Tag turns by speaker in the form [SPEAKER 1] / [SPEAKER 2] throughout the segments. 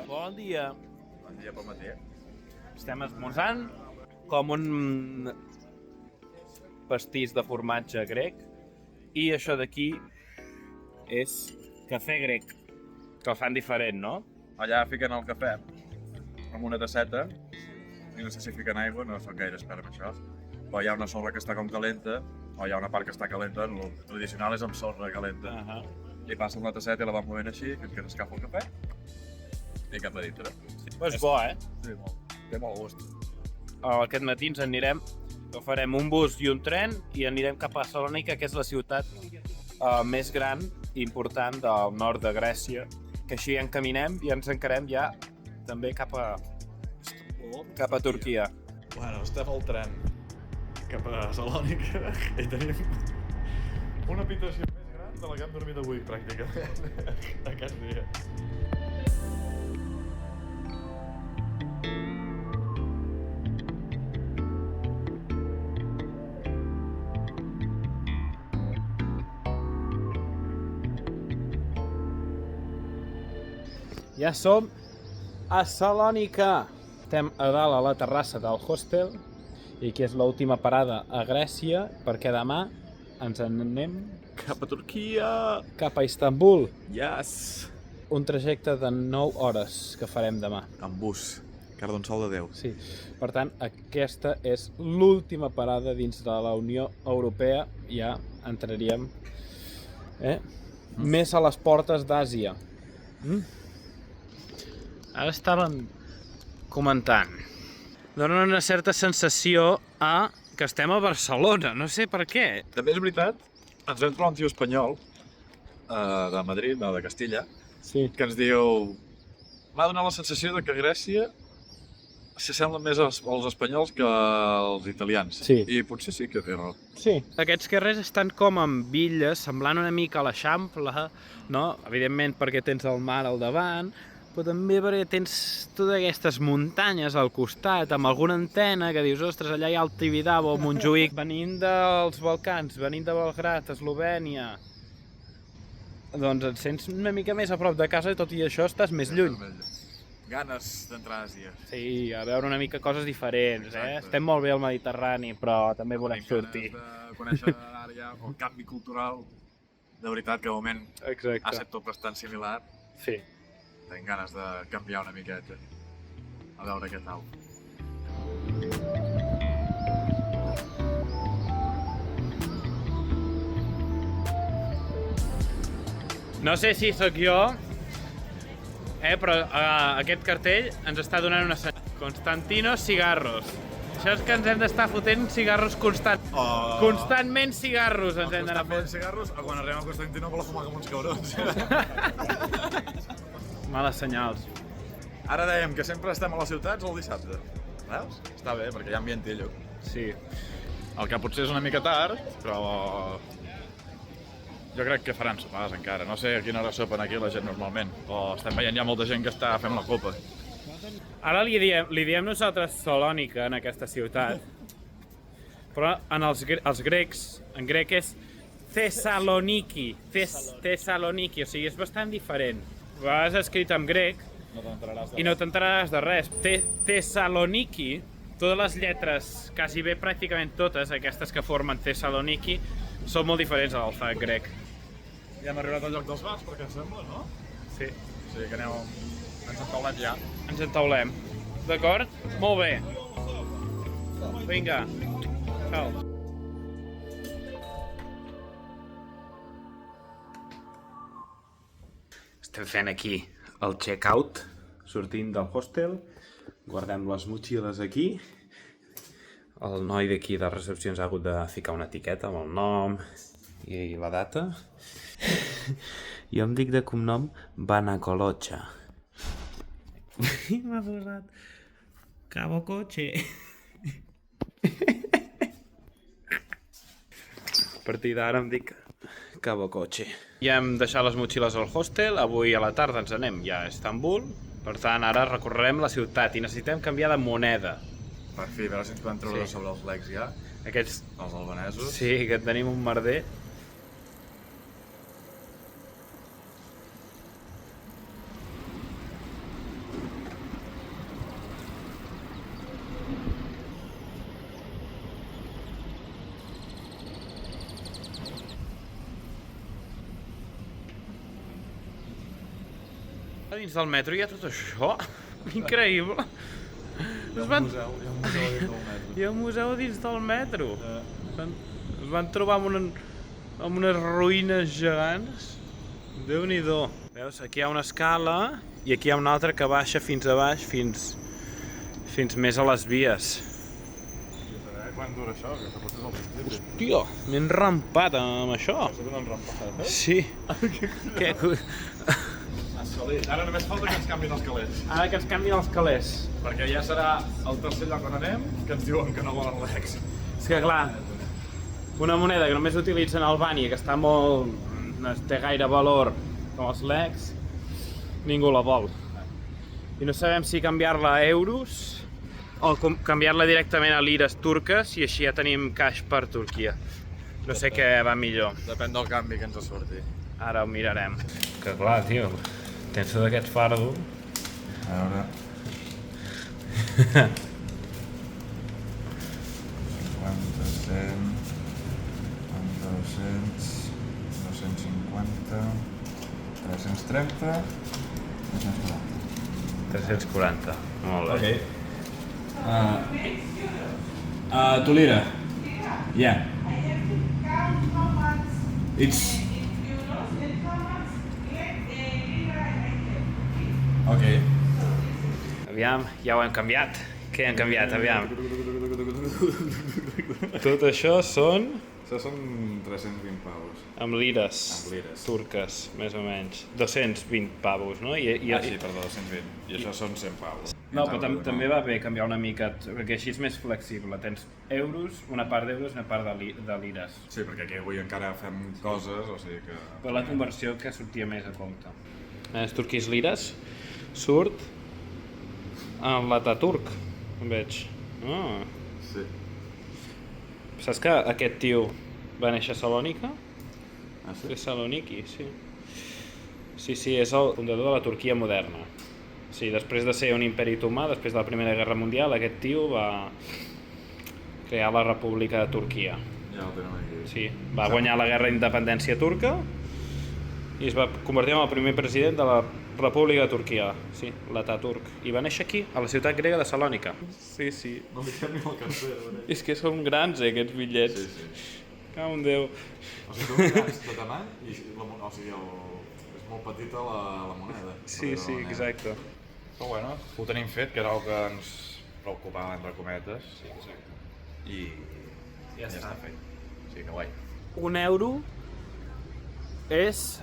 [SPEAKER 1] Bon dia.
[SPEAKER 2] Bon dia pel matí.
[SPEAKER 1] Estem esmorzant com un pastís de formatge grec i això d'aquí és cafè grec, que el fan diferent, no?
[SPEAKER 2] Allà fiquen el cafè amb una tasseta i no sé si fiquen aigua, no soc gaire expert en això. Però hi ha una sorra que està com calenta, o hi ha una part que està calenta, el tradicional és amb sorra calenta. Li passen la tasseta i la van movent així, fins que s'escapa el cafè i cap a dintre.
[SPEAKER 1] Però és bo, eh?
[SPEAKER 2] Sí, molt. Té molt gust.
[SPEAKER 1] Aquest matí ens anirem, farem un bus i un tren i anirem cap a Salònica, que és la ciutat més gran i important del nord de Grècia, que així encaminem i ens encarem ja també cap a Turquia.
[SPEAKER 2] Bueno, estem al tren cap a Salònica i tenim una habitació més gran de la que hem dormit avui, pràcticament, aquest dia.
[SPEAKER 1] Ja som a Salònica. Estem a dalt a la terrassa del hostel i aquí és l'última parada a Grècia perquè demà ens anem
[SPEAKER 2] Cap a Turquia!
[SPEAKER 1] cap a Istanbul.
[SPEAKER 2] Yes!
[SPEAKER 1] Un trajecte de 9 hores que farem demà.
[SPEAKER 2] En bus. Cara d'un sol de Déu.
[SPEAKER 1] Sí. Per tant, aquesta és l'última parada dins de la Unió Europea. Ja entraríem més a les portes d'Àsia. Ara estàvem comentant. Dóna una certa sensació que estem a Barcelona, no sé per què.
[SPEAKER 2] També és veritat, ens vam trobar un tio espanyol de Madrid, no, de Castilla,
[SPEAKER 1] Sí.
[SPEAKER 2] que ens diu... M'ha donat la sensació de que Grècia s'assembla més als espanyols que als italians.
[SPEAKER 1] Sí.
[SPEAKER 2] I potser sí que té raó.
[SPEAKER 1] Sí. Aquests carrers estan com amb villes, semblant una mica a l'Eixample, no? Evidentment perquè tens el mar al davant, però també perquè tens totes aquestes muntanyes al costat, amb alguna antena que dius, ostres, allà hi ha el Tibidabo, Montjuïc, venint dels Balcans, venint de Belgrat, Eslovènia. Doncs et sents una mica més a prop de casa i tot i això estàs més lluny.
[SPEAKER 2] Ganes d'entrar a Àsia.
[SPEAKER 1] Sí, a veure una mica coses diferents,
[SPEAKER 2] Exacte.
[SPEAKER 1] Estem molt bé al Mediterrani, però també volem sortir.
[SPEAKER 2] Ganes de conèixer ara ja el canvi cultural. De veritat que de moment ha
[SPEAKER 1] Exacte.
[SPEAKER 2] estat tot bastant similar.
[SPEAKER 1] Sí.
[SPEAKER 2] Tinc ganes de canviar una miqueta. A veure què tal.
[SPEAKER 1] No sé si sóc jo, però aquest cartell ens està donant una senyal. Constantino Cigarros. Això és que ens hem d'estar fotent cigarros constantment cigarros ens hem d'anar fotent.
[SPEAKER 2] cigarros, quan arribem a Constantinople a fumar com uns cabrons.
[SPEAKER 1] Males senyals.
[SPEAKER 2] Ara dèiem que sempre estem a les ciutats el dissabte. Veus? Està bé, perquè hi ha ambientillo.
[SPEAKER 1] Sí.
[SPEAKER 2] El que potser és una mica tard, però... Jo crec que faran sopars encara. No sé a quina hora sopen aquí la gent normalment. O estem veient ja molta gent que està fent la copa.
[SPEAKER 1] Ara li diem nosaltres Salònica en aquesta ciutat, però els grecs, en grec és Thessaloniki, Thessaloniki, o sigui, és bastant diferent. A vegades escrit en grec i no t'enteraràs de res. Thessaloniki, totes les lletres, quasi bé pràcticament totes, aquestes que formen Thessaloniki, són molt diferents a l'alfabet grec.
[SPEAKER 2] Ja hem arribat al lloc dels bars, perquè sembla, no?
[SPEAKER 1] Sí.
[SPEAKER 2] O sigui que ens entaulem ja.
[SPEAKER 1] Ens entaulem. D'acord? Molt bé. Vinga. Ciao. Estem fent aquí el check-out, sortint del hostel, guardem les motxilles aquí. El noi d'aquí de recepcions ha hagut de ficar una etiqueta amb el nom i la data. Jo em dic de cognom Banacolocha. I m'ha posat Cabo Coche. A partir d'ara em dic Cabo Coche. Ja hem deixat les motxilles al hostel, avui a la tarda ens anem ja a Istanbul. Per tant, ara recorrerem la ciutat i necessitem canviar de moneda.
[SPEAKER 2] Per fi, a veure si ens podem treure sobre els legs ja.
[SPEAKER 1] Aquests...
[SPEAKER 2] Els albanesos.
[SPEAKER 1] Sí, que tenim un merder. A dins del metro hi ha tot això? Increïble!
[SPEAKER 2] Hi ha un museu dins del metro.
[SPEAKER 1] Hi ha un museu dins del metro. Es van trobar amb unes ruïnes gegants. Déu-n'hi-do. Veus, aquí hi ha una escala i aquí hi ha una altra que baixa fins a baix, fins més a les vies.
[SPEAKER 2] Quant dura això? Que potser és el principi.
[SPEAKER 1] Hòstia, m'he enrampat amb això.
[SPEAKER 2] Has donat un rampat, eh?
[SPEAKER 1] Sí. Què?
[SPEAKER 2] Ara només falta que ens canvin els calés.
[SPEAKER 1] Ara que ens canvien els calés.
[SPEAKER 2] Perquè ja serà el tercer lloc on anem que ens diuen que no volen l'ex.
[SPEAKER 1] És que clar, una moneda que només utilitzen a Albània, que està molt... no té gaire valor com els lecs, ningú la vol. I no sabem si canviar-la a euros o canviar-la directament a lires turques i així ja tenim cash per Turquia. No sé què va millor.
[SPEAKER 2] Depèn del canvi que ens surti.
[SPEAKER 1] Ara ho mirarem. Que clar, tio, tens tot aquest fardo.
[SPEAKER 2] A veure... 50, 100... 200... 250... 330...
[SPEAKER 1] 340. Molt bé.
[SPEAKER 2] Okay. To lira. Yeah. It's... Okay.
[SPEAKER 1] Aviam, ja ho hem canviat. Què hem canviat, aviam? Tot això són...
[SPEAKER 2] Això són 320 pavos.
[SPEAKER 1] amb lires,
[SPEAKER 2] Amb lires.
[SPEAKER 1] turques, més o menys. 220 pavos, no?
[SPEAKER 2] Sí, perdó, 220. I això són 100 pavos.
[SPEAKER 1] No, però també va bé canviar una mica, perquè així és més flexible. Tens euros, una part d'euros i una part de lires.
[SPEAKER 2] Sí, perquè aquí avui encara fem coses, o sigui que...
[SPEAKER 1] Però la conversió que sortia més a compte. Turquís lires surt en l'Ataturk, em veig. Ah.
[SPEAKER 2] Sí.
[SPEAKER 1] Saps que aquest tio va néixer a Salònica?
[SPEAKER 2] Ah, sí?
[SPEAKER 1] És Saloniki, sí. Sí, és el fundador de la Turquia moderna. Sí, després de ser un imperi otomà, després de la Primera Guerra Mundial, aquest tio va crear la República de Turquia.
[SPEAKER 2] Ja ho tenim aquí.
[SPEAKER 1] Sí, va guanyar la guerra d'independència turca i es va convertir en el primer president de la República de Turquia, sí, l'Ataturk. I va néixer aquí, a la ciutat grega de Salònica. Sí.
[SPEAKER 2] No li cap ni el carcer,
[SPEAKER 1] És que són grans, aquests bitllets.
[SPEAKER 2] Sí.
[SPEAKER 1] Cau un Déu.
[SPEAKER 2] O sigui, són grans de tamany i o sigui, és molt petita la moneda.
[SPEAKER 1] Sí, exacte.
[SPEAKER 2] Però bueno, ho tenim fet, que era el que ens preocupava, entre cometes.
[SPEAKER 1] Sí, exacte.
[SPEAKER 2] I
[SPEAKER 1] Ja està
[SPEAKER 2] fet. Sí, que guai.
[SPEAKER 1] Un euro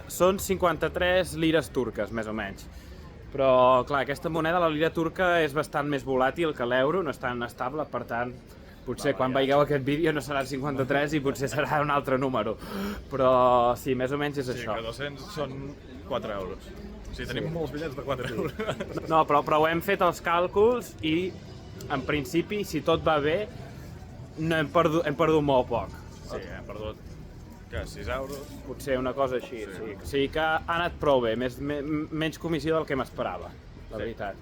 [SPEAKER 1] són 53 lires turques, més o menys. Però, clar, aquesta moneda, la lira turca, és bastant més volàtil que l'euro, no és tan estable, per tant, potser quan veieu aquest vídeo no seran 53 i potser serà un altre número. Però sí, més o menys és això.
[SPEAKER 2] Sí, que 200 són 4 euros. O sigui, tenim molts bitllets de 4 euros.
[SPEAKER 1] No, però hem fet els càlculs i, en principi, si tot va bé, no hem perdut molt poc.
[SPEAKER 2] Sí, hem perdut, què, 6 euros?
[SPEAKER 1] Potser una cosa així, sí. O sigui que ha anat prou bé, menys comissió del que m'esperava, la veritat.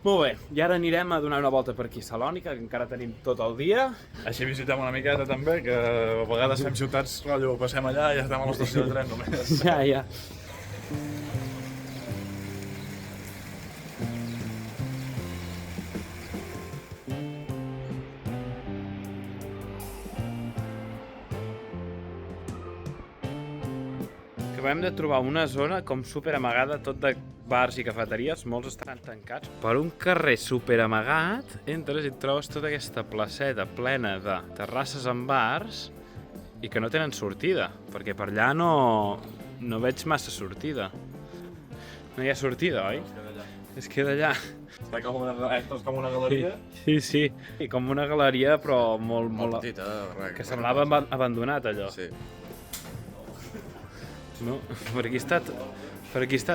[SPEAKER 1] Molt bé, i ara anirem a donar una volta per aquí a Salònica, que encara tenim tot el dia.
[SPEAKER 2] Així visitem una miqueta també, que a vegades fem ciutats, rotllo, passem allà i ja estem a l'estació de tren només.
[SPEAKER 1] Ja. Acabem de trobar una zona com super amagada, tot de bars i cafeteries, molts estan tancats. Per un carrer super amagat, entres i et trobes tota aquesta placeta plena de terrasses amb bars i que no tenen sortida, perquè per allà no veig massa sortida. No hi ha sortida, oi? Es queda allà.
[SPEAKER 2] Està com una galeria.
[SPEAKER 1] Sí. I com una galeria, però molt
[SPEAKER 2] petita,
[SPEAKER 1] que semblava abandonat, allò.
[SPEAKER 2] Sí.
[SPEAKER 1] No, per aquí està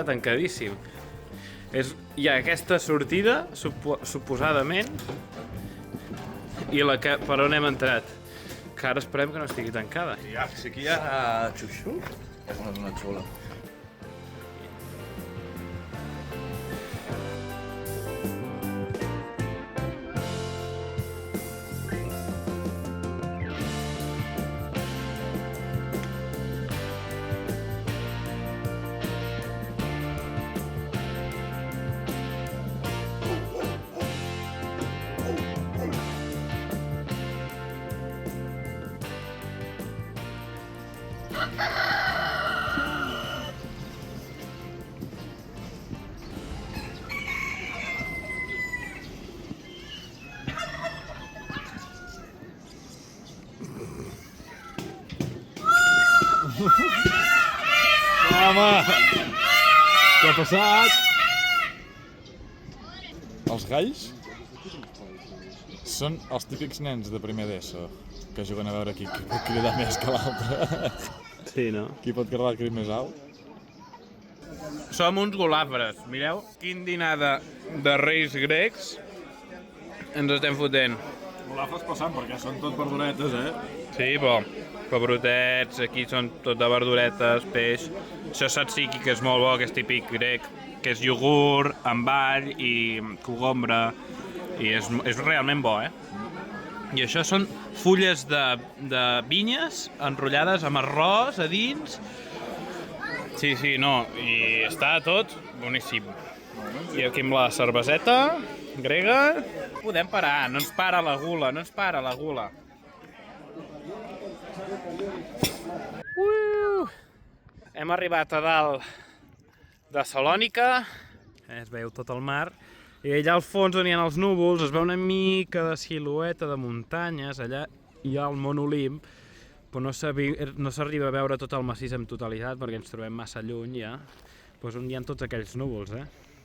[SPEAKER 1] tancadíssim. Hi ha aquesta sortida, suposadament, i per on hem entrat. Que ara esperem que no estigui tancada.
[SPEAKER 2] Si aquí hi ha xuxu, és una zona xula.
[SPEAKER 3] Home! Què ha passat? Els galls són els típics nens de primer d'ESO que juguen a veure qui pot cridar més que l'altre.
[SPEAKER 1] Sí, no?
[SPEAKER 3] Qui pot cridar el crit més alt?
[SPEAKER 1] Som uns golafres. Mireu quin dinar de reis grecs ens estem fotent.
[SPEAKER 3] Golafres passant, perquè són tot verduretes,
[SPEAKER 1] Sí, bo. Pebrotets, aquí són tot de verduretes, peix. Això tzatziki, que és molt bo, que és típic grec, que és iogurt amb all i cogombre, i és realment bo, I això són fulles de vinyes enrotllades amb arròs a dins. Sí, no, i està tot boníssim. I aquí amb la cerveseta grega podem parar, no ens para la gula, no ens para la gula. Hem arribat a dalt de Salònica, es veu tot el mar, i allà al fons on hi ha els núvols es veu una mica de silueta de muntanyes, allà hi ha el Mont Olimp, però no s'arriba a veure tot el massís en totalitat perquè ens trobem massa lluny ja, doncs on hi ha tots aquells núvols,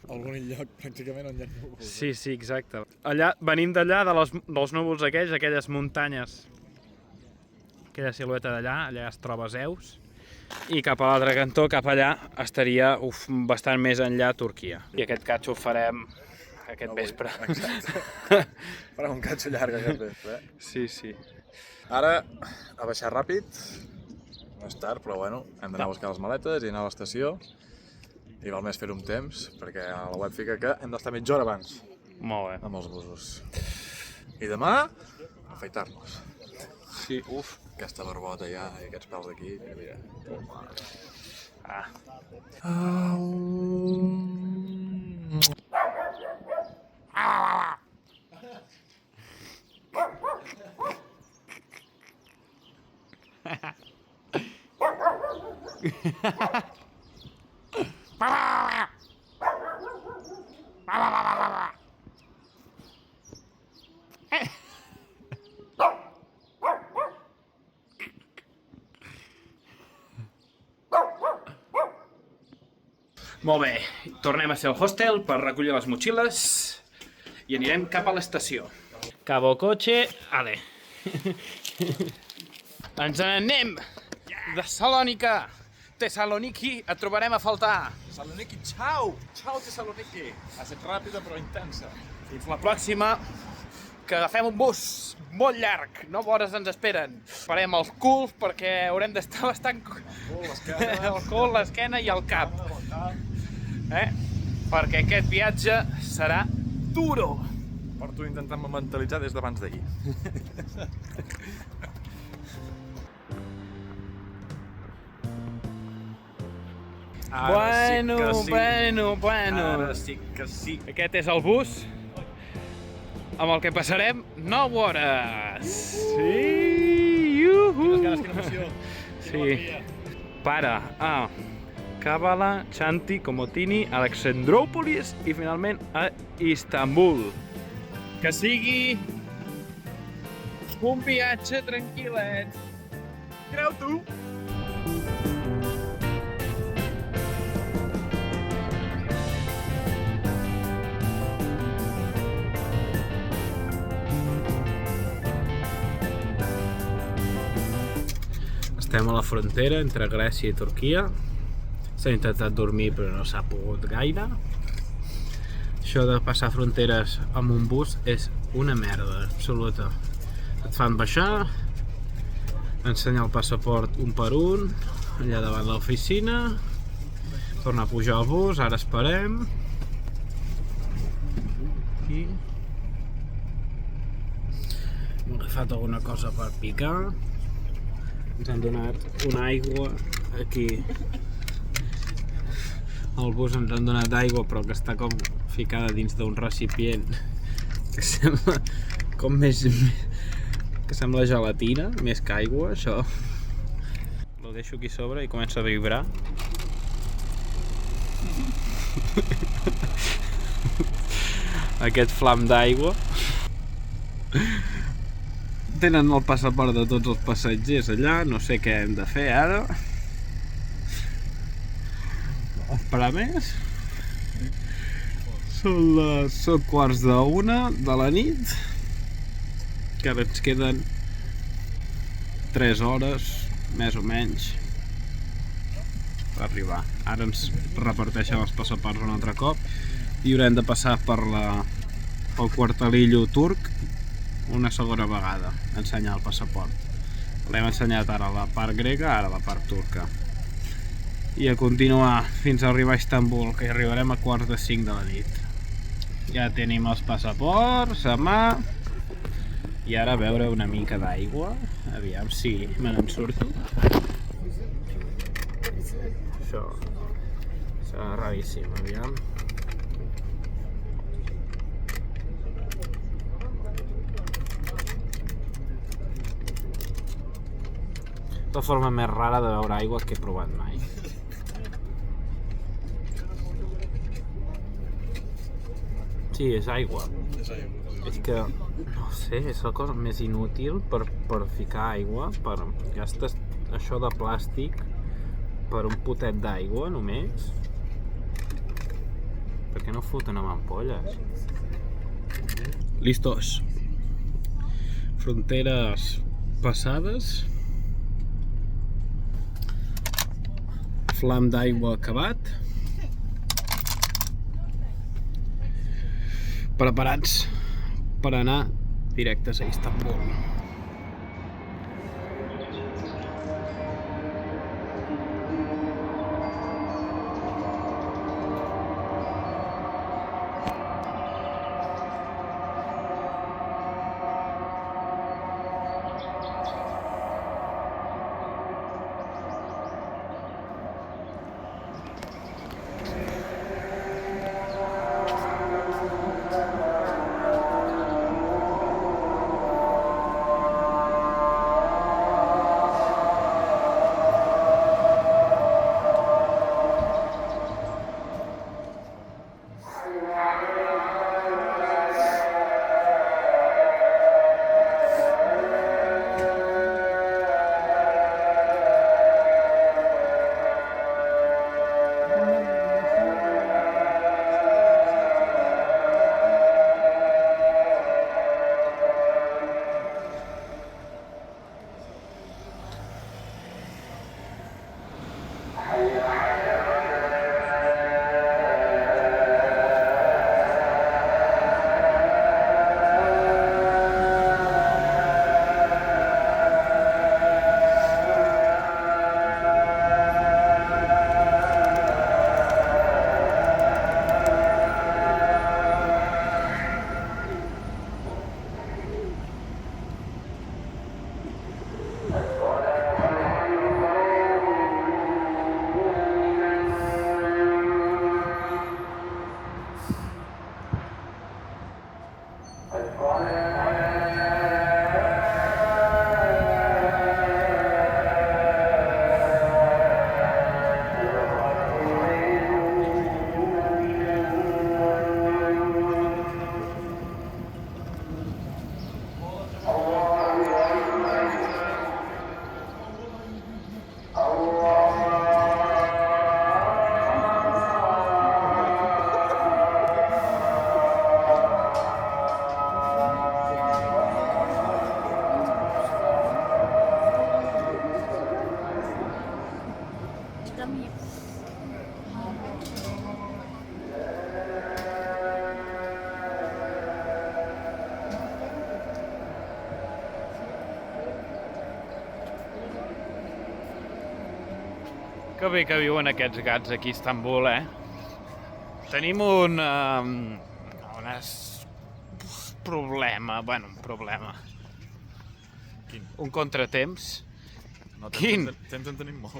[SPEAKER 3] Algun lloc pràcticament on hi ha núvols.
[SPEAKER 1] Sí, exacte. Allà, venim d'allà, dels núvols aquells, aquelles muntanyes, aquella silueta d'allà, allà es troba Zeus, i cap a l'altre cantó, cap allà, estaria bastant més enllà Turquia. I aquest catxo ho farem aquest vespre.
[SPEAKER 3] Exacte. Farem un catxo llarg aquest vespre,
[SPEAKER 1] Sí.
[SPEAKER 3] Ara, a baixar ràpid, no és tard, però bueno, hem d'anar a buscar les maletes i anar a l'estació. I val més fer-ho amb temps, perquè a la web fica que hem d'estar mitja hora abans.
[SPEAKER 1] Molt bé.
[SPEAKER 3] Amb els busos. I demà, afaitar-nos.
[SPEAKER 1] Sí,
[SPEAKER 3] Aquesta barbota ja i aquests pèls d'aquí, mira.
[SPEAKER 1] Molt bé, tornem a ser al hostel per recollir les motxilles i anirem cap a l'estació. Cabo cotxe, ale. Ens n'anem de Salònica, Tessaloniki, et trobarem a faltar.
[SPEAKER 3] Tessaloniki, ciao! Ciao, Tessaloniki! Ha estat ràpida però intensa.
[SPEAKER 1] Fins la pròxima, que agafem un bus molt llarg, 9 hores ens esperen. Farem els culs perquè haurem d'estar bastant... El cul, l'esquena i el cap. Perquè aquest viatge serà duro.
[SPEAKER 3] Porto intentant-me mentalitzar des d'abans d'ahir.
[SPEAKER 1] Bueno.
[SPEAKER 3] Ara sí que sí.
[SPEAKER 1] Aquest és el bus amb el que passarem 9 hores. Sí!
[SPEAKER 3] Quines ganes, quina emoció.
[SPEAKER 1] Sí. Para a Kavala, Chanti, Komotini, Alexandròpolis i finalment a Istanbul. Que sigui un viatge tranquil·let. Creu tu? Estem a la frontera entre Grècia i Turquia. S'ha intentat dormir però no s'ha pogut gaire. Això de passar fronteres amb un bus és una merda absoluta. Et fan baixar, ensenyar el passaport un per un, allà davant l'oficina, tornar a pujar al bus, ara esperem. Aquí. Hem agafat alguna cosa per picar. Ens han donat una aigua aquí. Al bus ens han donat aigua però que està com ficada dins d'un recipient que sembla com més... que sembla gelatina, més que aigua, això. Lo deixo aquí sobre i comença a vibrar. Aquest flam d'aigua. Tenen el passaport de tots els passatgers allà, no sé què hem de fer ara. esperar més. Són quarts d'1 de la nit, que ara ens queden 3 hores, més o menys, per arribar. Ara ens reparteixen els passaports un altre cop i haurem de passar pel quartelillo turc una segona vegada, ensenyar el passaport. L'hem ensenyat ara a la part grega, ara a la part turca. I a continuar fins a arribar a Istanbul, que hi arribarem a 4:45 de la nit. Ja tenim els passaports a mà. I ara a beure una mica d'aigua, aviam si me n'en surto. Això serà raríssim, aviam. La forma més rara de beure aigua que he provat mai. Sí, és aigua. És que, no sé, és la cosa més inútil per ficar aigua, gastes això de plàstic per un potet d'aigua només. Per què no foten amb ampolles? Listos. Fronteres passades. Flam d'aigua acabat. Preparats per anar directes a Istanbul. Que bé que viuen aquests gats aquí a Istanbul, Tenim un problema, un problema.
[SPEAKER 2] Quin?
[SPEAKER 1] Un contratemps.
[SPEAKER 2] No,
[SPEAKER 1] Quin?
[SPEAKER 2] Temps en tenim molt.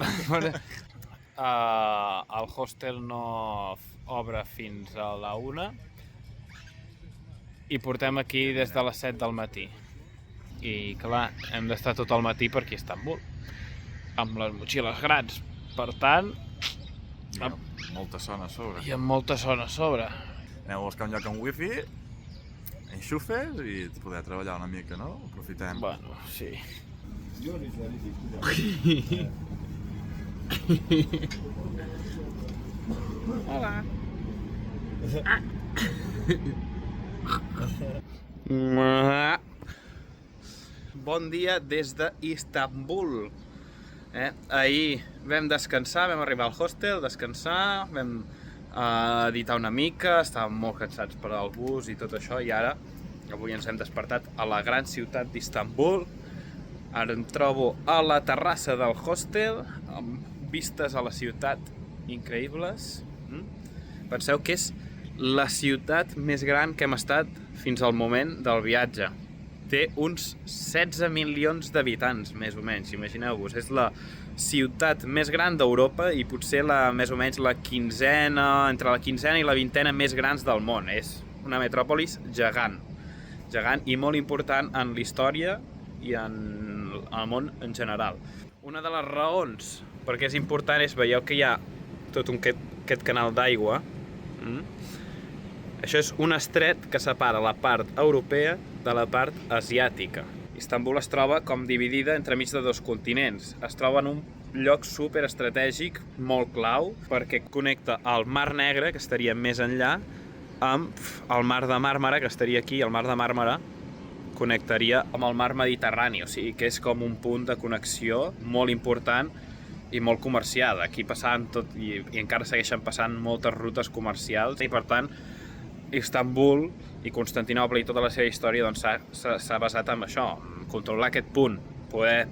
[SPEAKER 1] El hostel no obre fins a la 1 i portem aquí des de les 7 del matí. I clar, hem d'estar tot el matí per aquí a Istanbul, amb les motxilles grans. Per tant,
[SPEAKER 2] Hi ha molta zona a sobre.
[SPEAKER 1] hi ha molta zona a sobre.
[SPEAKER 2] Aneu a buscar un lloc amb wifi, enxufes i poder treballar una mica, no? Aprofitem.
[SPEAKER 1] Bueno, sí. Hola. Bon dia des d'Istanbul. Ahir vam descansar, vam arribar al hostel, descansar, vam editar una mica, estàvem molt cansats per al bus i tot això, i ara, avui ens hem despertat a la gran ciutat d'Istanbul. Ara em trobo a la terrassa del hostel, amb vistes a la ciutat increïbles. Penseu que és la ciutat més gran que hem estat fins al moment del viatge. Té uns 16 milions d'habitants, més o menys, imagineu-vos. És la ciutat més gran d'Europa i potser més o menys entre la quinzena i la vintena més grans del món. És una metròpolis gegant i molt important en l'història i en el món en general. Una de les raons perquè és important és, veieu que hi ha tot aquest canal d'aigua. Això és un estret que separa la part europea de la part asiàtica. Istanbul es troba com dividida entremig de dos continents. Es troba en un lloc superestratègic, molt clau, perquè connecta el Mar Negre, que estaria més enllà, amb el Mar de Màrmara, que estaria aquí. El Mar de Màrmara connectaria amb el Mar Mediterrani, o sigui que és com un punt de connexió molt important i molt comercial. Aquí passaven tot, i encara segueixen passant moltes rutes comercials, i per tant Istanbul i Constantinoble i tota la seva història doncs, s'ha basat en això, en controlar aquest punt, poder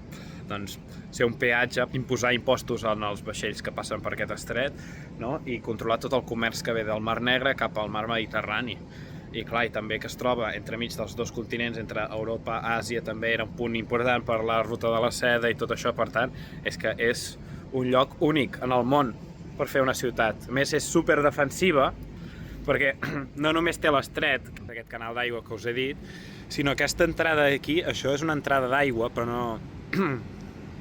[SPEAKER 1] ser un peatge, imposar impostos als vaixells que passen per aquest estret, no? I controlar tot el comerç que ve del Mar Negre cap al Mar Mediterrani. I clar, i també que es troba entremig dels dos continents, entre Europa i Àsia, també era un punt important per la ruta de la seda i tot això. Per tant, és que és un lloc únic en el món per fer una ciutat. A més, és superdefensiva, perquè no només té l'estret d'aquest canal d'aigua que us he dit, sinó aquesta entrada d'aquí, això és una entrada d'aigua, però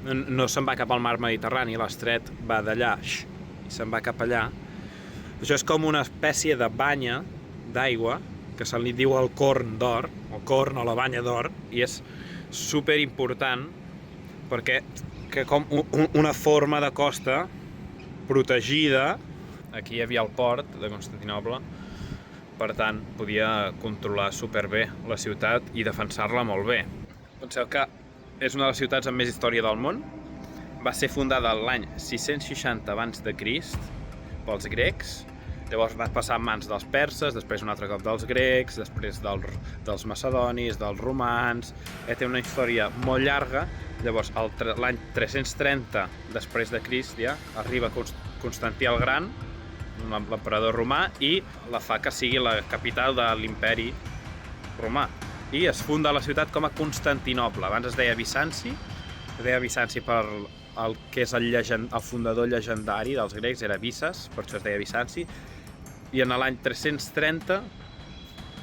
[SPEAKER 1] no se'n va cap al mar Mediterrani, l'estret va d'allà i se'n va cap allà. Això és com una espècie de banya d'aigua, que se li diu el corn d'or, o corn o la banya d'or, i és superimportant perquè com una forma de costa protegida. Aquí hi havia el port de Constantinoble, per tant podia controlar superbé la ciutat i defensar-la molt bé. Penseu que és una de les ciutats amb més història del món. Va ser fundada l'any 660 abans de Crist pels grecs. Llavors va passar en mans dels perses, després un altre cop dels grecs, després dels macedonis, dels romans. Té una història molt llarga. Llavors, l'any 330 després de Crist ja arriba Constantí el Gran, l'emperador romà, i la fa que sigui la capital de l'imperi romà. I es funda la ciutat com a Constantinoble. Abans es deia Bizanci, per el que és el fundador llegendari dels grecs, era Bizas, per això es deia Bizanci. I en l'any 330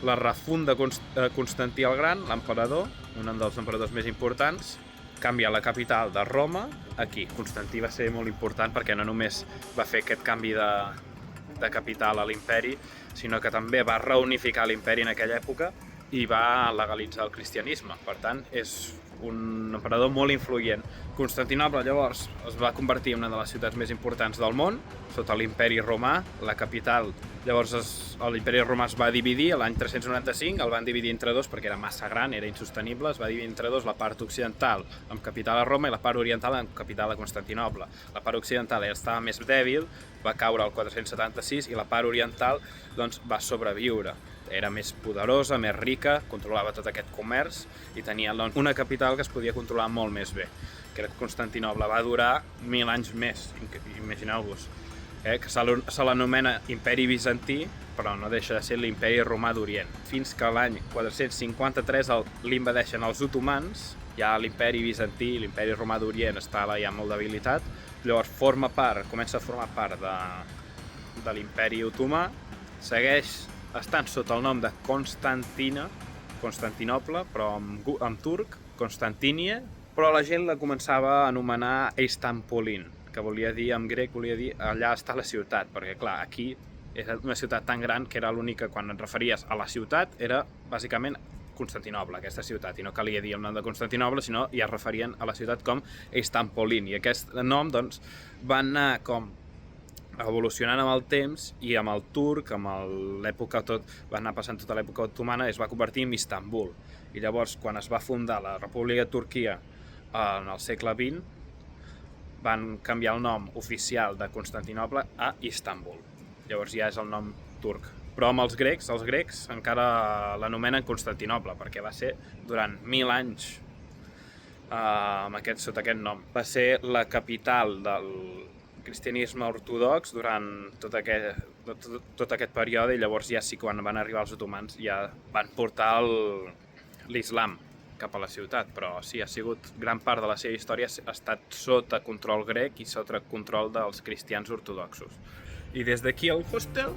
[SPEAKER 1] la refunda Constantí el Gran, l'emperador, un dels emperadors més importants, canvia la capital de Roma aquí. Constantí va ser molt important perquè no només va fer aquest canvi de capital a l'imperi, sinó que també va reunificar l'imperi en aquella època i va legalitzar el cristianisme. Per tant, és un emperador molt influent. Constantinoble, llavors, es va convertir en una de les ciutats més importants del món, sota l'imperi romà. La capital, llavors, l'imperi romà es va dividir, l'any 395 el van dividir entre dos perquè era massa gran, era insostenible. Es va dividir entre dos, la part occidental amb capital a Roma i la part oriental amb capital a Constantinoble. La part occidental ja estava més dèbil, va caure al 476, i la part oriental doncs, va sobreviure. Era més poderosa, més rica, controlava tot aquest comerç i tenia una capital que es podia controlar molt més bé, que era Constantinoble. Va durar 1000 anys més, imagineu-vos, que se l'anomena Imperi Bizantí, però no deixa de ser l'Imperi Romà d'Orient. Fins que l'any 453 l'invadeixen els otomans, ja l'Imperi Bizantí, l'Imperi Romà d'Orient estava ja molt debilitat, llavors comença a formar part de l'Imperi Otomà, segueix estan sota el nom de Constantinoble, però en turc, Constantinie, però la gent la començava a anomenar Istanbulin, que volia dir, en grec, volia dir allà està la ciutat, perquè clar, aquí era una ciutat tan gran que era l'única, quan et referies a la ciutat, era bàsicament Constantinoble, aquesta ciutat, i no calia dir el nom de Constantinoble, sinó ja es referien a la ciutat com Istanbulin, i aquest nom, doncs, va anar com evolucionant amb el temps i amb el turc, amb l'època va anar passant tota l'època otomana, es va convertir en Istanbul. I llavors, quan es va fundar la República de Turquia en el segle XX, van canviar el nom oficial de Constantinoble a Istanbul. Llavors ja és el nom turc. Però amb els grecs encara l'anomenen Constantinoble, perquè va ser durant 1000 anys sota aquest nom. Va ser la capital del cristianisme ortodox durant tot aquest període, i llavors ja sí, quan van arribar els otomans, ja van portar l'islam cap a la ciutat, però sí, ha sigut gran part de la seva història ha estat sota control grec i sota control dels cristians ortodoxos. I des d'aquí al hostel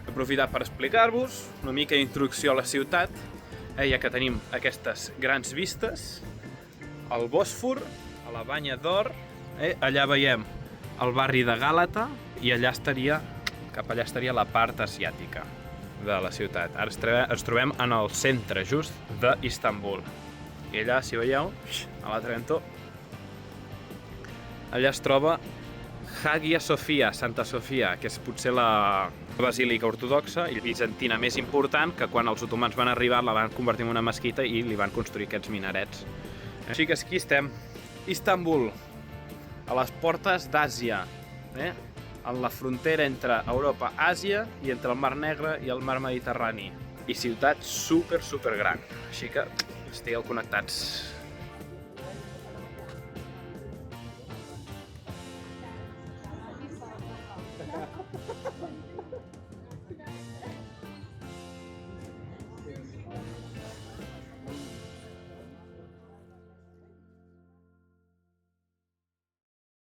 [SPEAKER 1] he aprofitat per explicar-vos una mica d'introducció a la ciutat, ja que tenim aquestes grans vistes, al Bòsfor, a la Banya d'Or, allà veiem el barri de Gàlata i cap allà estaria la part asiàtica de la ciutat. Ara ens trobem en el centre just d'Istanbul. I allà, si veieu, a l'altre cantó, allà es troba Hagia Sophia, Santa Sofia, que és potser la basílica ortodoxa i bizantina més important, que quan els otomans van arribar la van convertir en una mesquita i li van construir aquests minarets. Així que aquí estem, Istanbul, a les portes d'Àsia, en la frontera entre Europa, Àsia, i entre el Mar Negre i el Mar Mediterrani. I ciutat super gran, així que estigueu connectats.